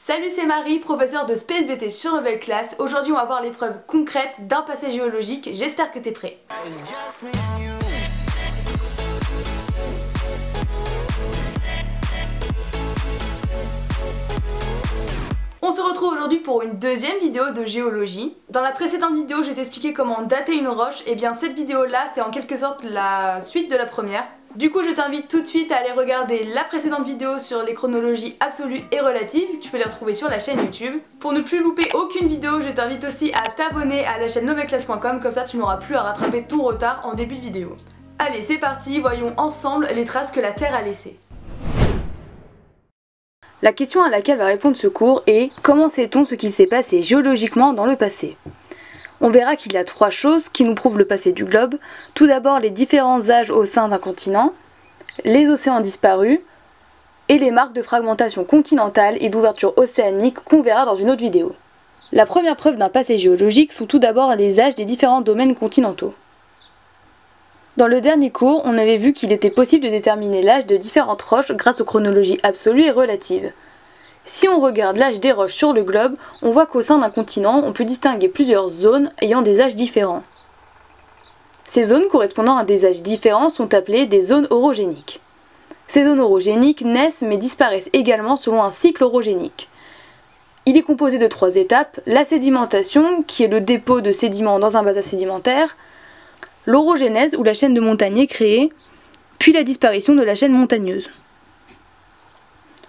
Salut, c'est Marie, professeure de SpaceVT sur Nouvelle Classe. Aujourd'hui on va voir les preuves concrètes d'un passé géologique, j'espère que t'es prêt. On se retrouve aujourd'hui pour une deuxième vidéo de géologie. Dans la précédente vidéo, je vais t'expliquer comment dater une roche, et bien cette vidéo là c'est en quelque sorte la suite de la première. Du coup je t'invite tout de suite à aller regarder la précédente vidéo sur les chronologies absolues et relatives, tu peux les retrouver sur la chaîne YouTube. Pour ne plus louper aucune vidéo, je t'invite aussi à t'abonner à la chaîne novelleclasse.com, comme ça tu n'auras plus à rattraper ton retard en début de vidéo. Allez c'est parti, voyons ensemble les traces que la Terre a laissées. La question à laquelle va répondre ce cours est « Comment sait-on ce qu'il s'est passé géologiquement dans le passé ?» On verra qu'il y a trois choses qui nous prouvent le passé du globe. Tout d'abord les différents âges au sein d'un continent, les océans disparus et les marques de fragmentation continentale et d'ouverture océanique qu'on verra dans une autre vidéo. La première preuve d'un passé géologique sont tout d'abord les âges des différents domaines continentaux. Dans le dernier cours, on avait vu qu'il était possible de déterminer l'âge de différentes roches grâce aux chronologies absolues et relatives. Si on regarde l'âge des roches sur le globe, on voit qu'au sein d'un continent, on peut distinguer plusieurs zones ayant des âges différents. Ces zones correspondant à des âges différents sont appelées des zones orogéniques. Ces zones orogéniques naissent mais disparaissent également selon un cycle orogénique. Il est composé de trois étapes, la sédimentation, qui est le dépôt de sédiments dans un bassin sédimentaire, l'orogénèse, où la chaîne de montagnes est créée, puis la disparition de la chaîne montagneuse.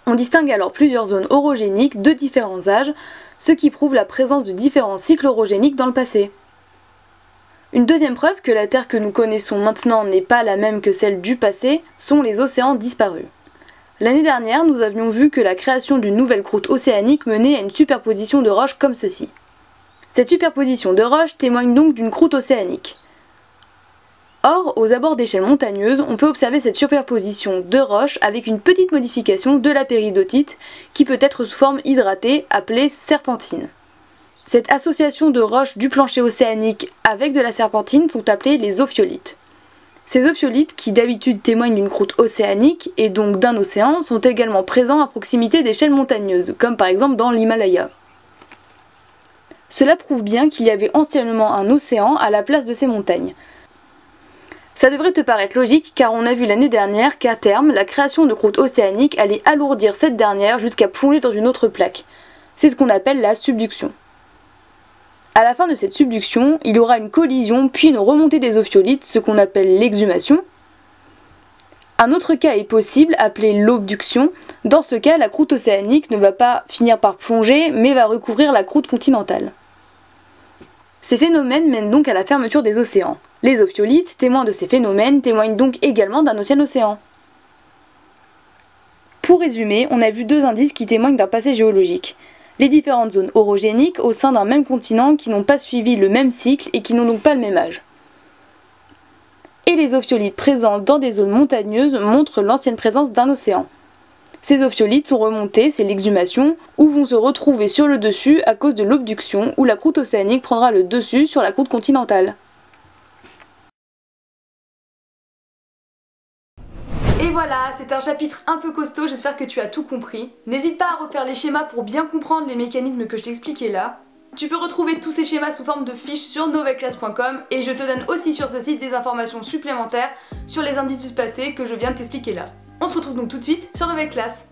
On distingue alors plusieurs zones orogéniques de différents âges, ce qui prouve la présence de différents cycles orogéniques dans le passé. Une deuxième preuve que la Terre que nous connaissons maintenant n'est pas la même que celle du passé sont les océans disparus. L'année dernière, nous avions vu que la création d'une nouvelle croûte océanique menait à une superposition de roches comme ceci. Cette superposition de roches témoigne donc d'une croûte océanique. Or, aux abords d'échelles montagneuses, on peut observer cette superposition de roches avec une petite modification de la péridotite qui peut être sous forme hydratée appelée serpentine. Cette association de roches du plancher océanique avec de la serpentine sont appelées les ophiolites. Ces ophiolites, qui d'habitude témoignent d'une croûte océanique et donc d'un océan, sont également présents à proximité d'échelles montagneuses, comme par exemple dans l'Himalaya. Cela prouve bien qu'il y avait anciennement un océan à la place de ces montagnes. Ça devrait te paraître logique car on a vu l'année dernière qu'à terme, la création de croûtes océaniques allait alourdir cette dernière jusqu'à plonger dans une autre plaque. C'est ce qu'on appelle la subduction. À la fin de cette subduction, il y aura une collision puis une remontée des ophiolites, ce qu'on appelle l'exhumation. Un autre cas est possible, appelé l'obduction. Dans ce cas, la croûte océanique ne va pas finir par plonger mais va recouvrir la croûte continentale. Ces phénomènes mènent donc à la fermeture des océans. Les ophiolites, témoins de ces phénomènes, témoignent donc également d'un océan. Pour résumer, on a vu deux indices qui témoignent d'un passé géologique. Les différentes zones orogéniques au sein d'un même continent qui n'ont pas suivi le même cycle et qui n'ont donc pas le même âge. Et les ophiolites présents dans des zones montagneuses montrent l'ancienne présence d'un océan. Ces ophiolites sont remontées, c'est l'exhumation, ou vont se retrouver sur le dessus à cause de l'obduction, où la croûte océanique prendra le dessus sur la croûte continentale. Et voilà, c'est un chapitre un peu costaud, j'espère que tu as tout compris. N'hésite pas à refaire les schémas pour bien comprendre les mécanismes que je t'ai expliqués là. Tu peux retrouver tous ces schémas sous forme de fiches sur novelleclasse.com et je te donne aussi sur ce site des informations supplémentaires sur les indices du passé que je viens de t'expliquer là. On se retrouve donc tout de suite sur Nouvelle Classe.